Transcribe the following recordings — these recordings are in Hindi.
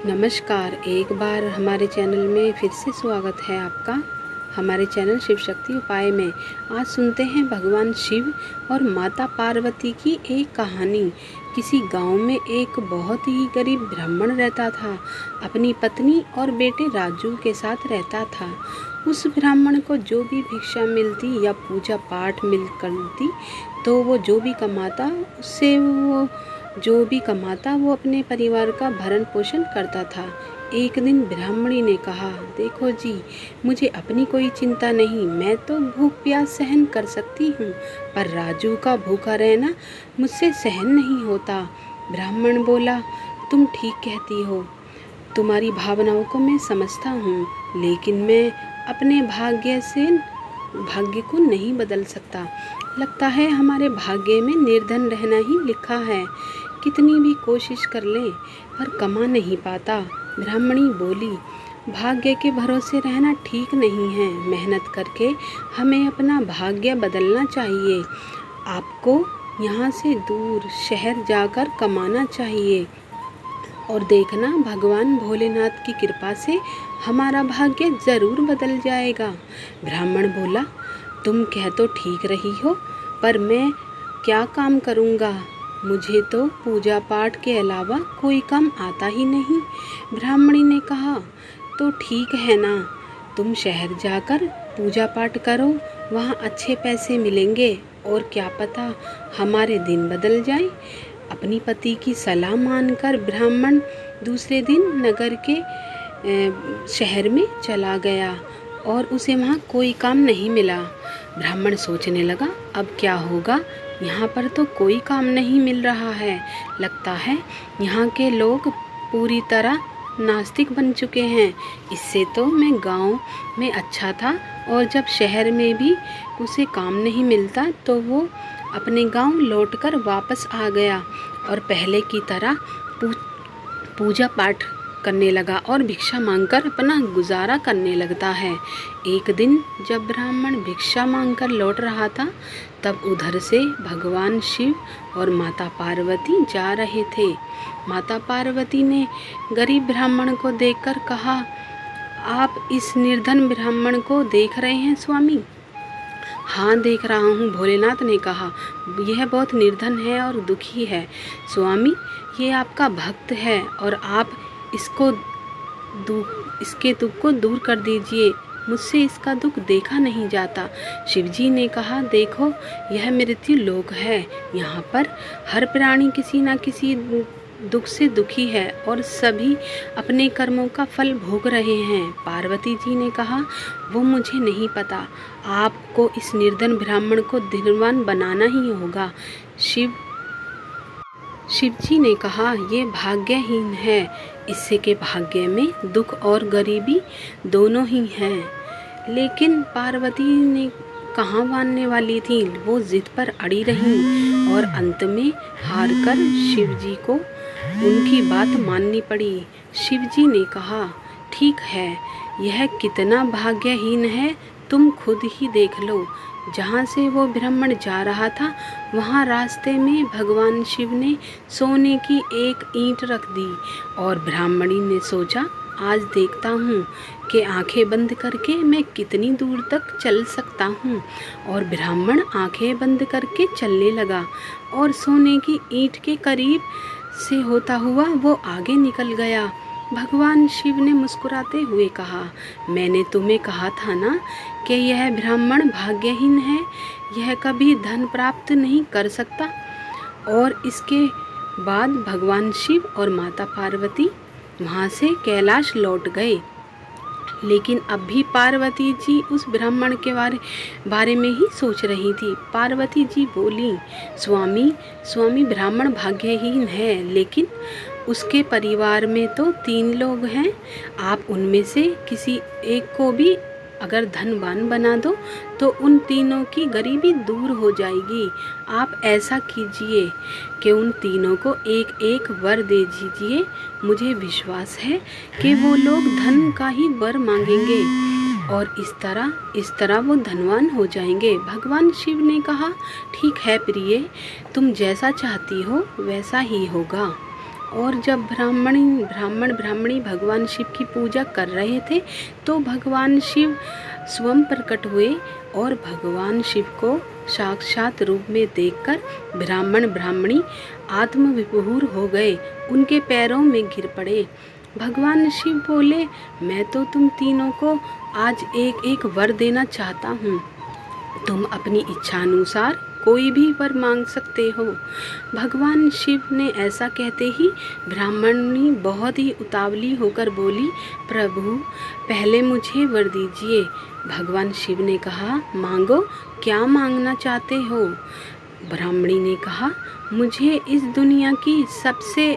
नमस्कार, एक बार हमारे चैनल में फिर से स्वागत है आपका। हमारे चैनल शिव शक्ति उपाय में आज सुनते हैं भगवान शिव और माता पार्वती की एक कहानी। किसी गांव में एक बहुत ही गरीब ब्राह्मण रहता था। अपनी पत्नी और बेटे राजू के साथ रहता था। उस ब्राह्मण को जो भी भिक्षा मिलती या पूजा पाठ मिल करती तो वो जो भी कमाता वो अपने परिवार का भरण पोषण करता था। एक दिन ब्राह्मणी ने कहा, देखो जी, मुझे अपनी कोई चिंता नहीं, मैं तो भूख प्यास सहन कर सकती हूँ, पर राजू का भूखा रहना मुझसे सहन नहीं होता। ब्राह्मण बोला, तुम ठीक कहती हो, तुम्हारी भावनाओं को मैं समझता हूँ, लेकिन मैं अपने भाग्य को नहीं बदल सकता। लगता है हमारे भाग्य में निर्धन रहना ही लिखा है। कितनी भी कोशिश कर ले पर कमा नहीं पाता। ब्राह्मणी बोली, भाग्य के भरोसे रहना ठीक नहीं है। मेहनत करके हमें अपना भाग्य बदलना चाहिए। आपको यहाँ से दूर शहर जाकर कमाना चाहिए और देखना, भगवान भोलेनाथ की कृपा से हमारा भाग्य जरूर बदल जाएगा। ब्राह्मण बोला, तुम कह तो ठीक रही हो, पर मैं क्या काम करूँगा? मुझे तो पूजा पाठ के अलावा कोई काम आता ही नहीं। ब्राह्मणी ने कहा, तो ठीक है ना, तुम शहर जाकर पूजा पाठ करो, वहाँ अच्छे पैसे मिलेंगे और क्या पता हमारे दिन बदल जाए। अपनी पति की सलाह मानकर ब्राह्मण दूसरे दिन नगर के शहर में चला गया और उसे वहाँ कोई काम नहीं मिला। ब्राह्मण सोचने लगा, अब क्या होगा? यहाँ पर तो कोई काम नहीं मिल रहा है। लगता है यहाँ के लोग पूरी तरह नास्तिक बन चुके हैं। इससे तो मैं गांव में अच्छा था, और जब शहर में भी उसे काम नहीं मिलता तो वो अपने गांव लौटकर वापस आ गया और पहले की तरह पूजा पाठ करने लगा और भिक्षा मांगकर अपना गुजारा करने लगता है। एक दिन जब ब्राह्मण भिक्षा मांगकर लौट रहा था, तब उधर से भगवान शिव और माता पार्वती जा रहे थे। माता पार्वती ने गरीब ब्राह्मण को देखकर कहा, आप इस निर्धन ब्राह्मण को देख रहे हैं स्वामी? हाँ, देख रहा हूँ, भोलेनाथ ने कहा। यह बहुत निर्धन है और दुखी है स्वामी। ये आपका भक्त है और आप इसके दुख को दूर कर दीजिए। मुझसे इसका दुख देखा नहीं जाता। शिवजी ने कहा, देखो, यह मृत्यु लोक है। यहाँ पर हर प्राणी किसी न किसी दुख से दुखी है और सभी अपने कर्मों का फल भोग रहे हैं। पार्वती जी ने कहा, वो मुझे नहीं पता, आपको इस निर्धन ब्राह्मण को धनवान बनाना ही होगा। शिवजी ने कहा, ये भाग्यहीन है, इससे के भाग्य में दुख और गरीबी दोनों ही हैं। लेकिन पार्वती ने कहाँ मानने वाली थी, वो जिद पर अड़ी रही और अंत में हारकर शिवजी को उनकी बात माननी पड़ी। शिवजी ने कहा, ठीक है, यह कितना भाग्यहीन है, तुम खुद ही देख लो। जहाँ से वो ब्राह्मण जा रहा था, वहाँ रास्ते में भगवान शिव ने सोने की एक ईंट रख दी और ब्राह्मणी ने सोचा, आज देखता हूँ कि आंखें बंद करके मैं कितनी दूर तक चल सकता हूँ। और ब्राह्मण आंखें बंद करके चलने लगा और सोने की ईंट के करीब से होता हुआ वो आगे निकल गया। भगवान शिव ने मुस्कुराते हुए कहा, मैंने तुम्हें कहा था ना कि यह ब्राह्मण भाग्यहीन है, यह कभी धन प्राप्त नहीं कर सकता। और इसके बाद भगवान शिव और माता पार्वती वहाँ से कैलाश लौट गए। लेकिन अब भी पार्वती जी उस ब्राह्मण के बारे में ही सोच रही थी। पार्वती जी बोली, स्वामी, ब्राह्मण भाग्यहीन है, लेकिन उसके परिवार में तो 3 लोग हैं। आप उनमें से किसी एक को भी अगर धनवान बना दो तो उन तीनों की गरीबी दूर हो जाएगी। आप ऐसा कीजिए कि उन तीनों को एक एक वर दे दीजिए। मुझे विश्वास है कि वो लोग धन का ही वर मांगेंगे और इस तरह वो धनवान हो जाएंगे। भगवान शिव ने कहा, ठीक है प्रिय, तुम जैसा चाहती हो वैसा ही होगा। और जब ब्राह्मण ब्राह्मणी भगवान शिव की पूजा कर रहे थे तो भगवान शिव स्वयं प्रकट हुए और भगवान शिव को साक्षात रूप में देखकर ब्राह्मण ब्राह्मणी आत्मविभोर हो गए, उनके पैरों में गिर पड़े। भगवान शिव बोले, मैं तो तुम तीनों को आज एक एक वर देना चाहता हूँ। तुम अपनी इच्छा अनुसार कोई भी वर मांग सकते हो। भगवान शिव ने ऐसा कहते ही ब्राह्मणी बहुत ही उतावली होकर बोली, प्रभु पहले मुझे वर दीजिए। भगवान शिव ने कहा, मांगो, क्या मांगना चाहते हो? ब्राह्मणी ने कहा, मुझे इस दुनिया की सबसे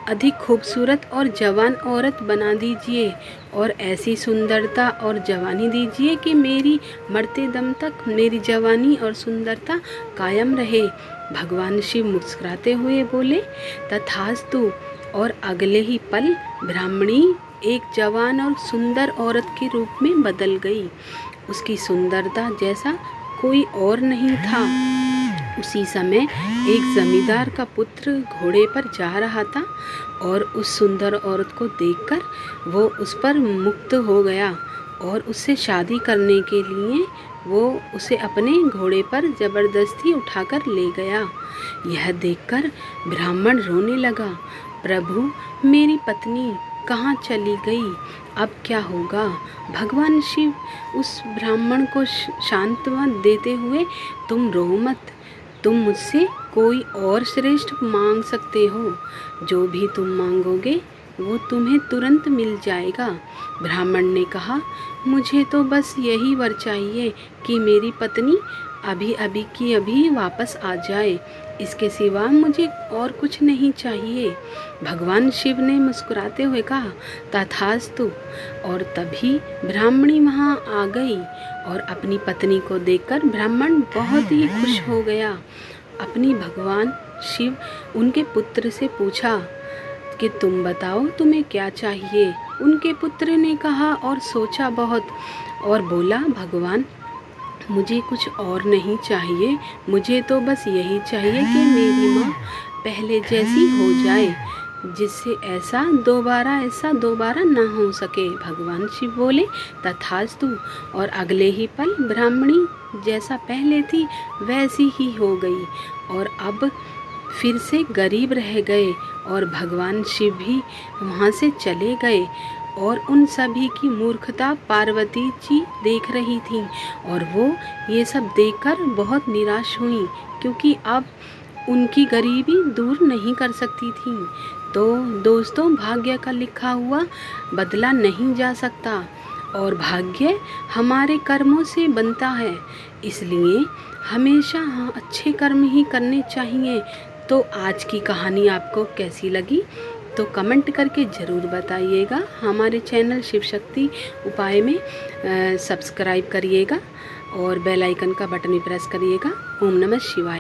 अधिक खूबसूरत और जवान औरत बना दीजिए और ऐसी सुंदरता और जवानी दीजिए कि मेरी मरते दम तक मेरी जवानी और सुंदरता कायम रहे। भगवान शिव मुस्कुराते हुए बोले, तथास्तु। और अगले ही पल ब्राह्मणी एक जवान और सुंदर औरत के रूप में बदल गई। उसकी सुंदरता जैसा कोई और नहीं था। उसी समय एक जमींदार का पुत्र घोड़े पर जा रहा था और उस सुंदर औरत को देखकर वो उस पर मुक्त हो गया और उससे शादी करने के लिए वो उसे अपने घोड़े पर जबरदस्ती उठाकर ले गया। यह देखकर ब्राह्मण रोने लगा, प्रभु मेरी पत्नी कहाँ चली गई, अब क्या होगा? भगवान शिव उस ब्राह्मण को सांत्वना देते हुए, तुम रो मत, तुम मुझसे कोई और श्रेष्ठ मांग सकते हो। जो भी तुम मांगोगे वो तुम्हें तुरंत मिल जाएगा। ब्राह्मण ने कहा, मुझे तो बस यही वर चाहिए कि मेरी पत्नी अभी अभी की अभी वापस आ जाए, इसके सिवा मुझे और कुछ नहीं चाहिए। भगवान शिव ने मुस्कुराते हुए कहा, तथास्तु। और तभी ब्राह्मणी वहाँ आ गई और अपनी पत्नी को देखकर ब्राह्मण बहुत ही खुश हो गया। अपनी भगवान शिव उनके पुत्र से पूछा कि तुम बताओ तुम्हें क्या चाहिए। उनके पुत्र ने कहा और सोचा बहुत और बोला, भगवान मुझे कुछ और नहीं चाहिए, मुझे तो बस यही चाहिए कि मेरी माँ पहले जैसी हो जाए, जिससे ऐसा दोबारा ना हो सके। भगवान शिव बोले, तथास्तु। और अगले ही पल ब्राह्मणी जैसा पहले थी वैसी ही हो गई और अब फिर से गरीब रह गए और भगवान शिव भी वहाँ से चले गए। और उन सभी की मूर्खता पार्वती जी देख रही थी और वो ये सब देखकर बहुत निराश हुई, क्योंकि अब उनकी गरीबी दूर नहीं कर सकती थी। तो दोस्तों, भाग्य का लिखा हुआ बदला नहीं जा सकता और भाग्य हमारे कर्मों से बनता है, इसलिए हमेशा अच्छे कर्म ही करने चाहिए। तो आज की कहानी आपको कैसी लगी तो कमेंट करके ज़रूर बताइएगा। हमारे चैनल शिव शक्ति उपाय में सब्सक्राइब करिएगा और बेल आइकन का बटन भी प्रेस करिएगा। ओम नमः शिवाय।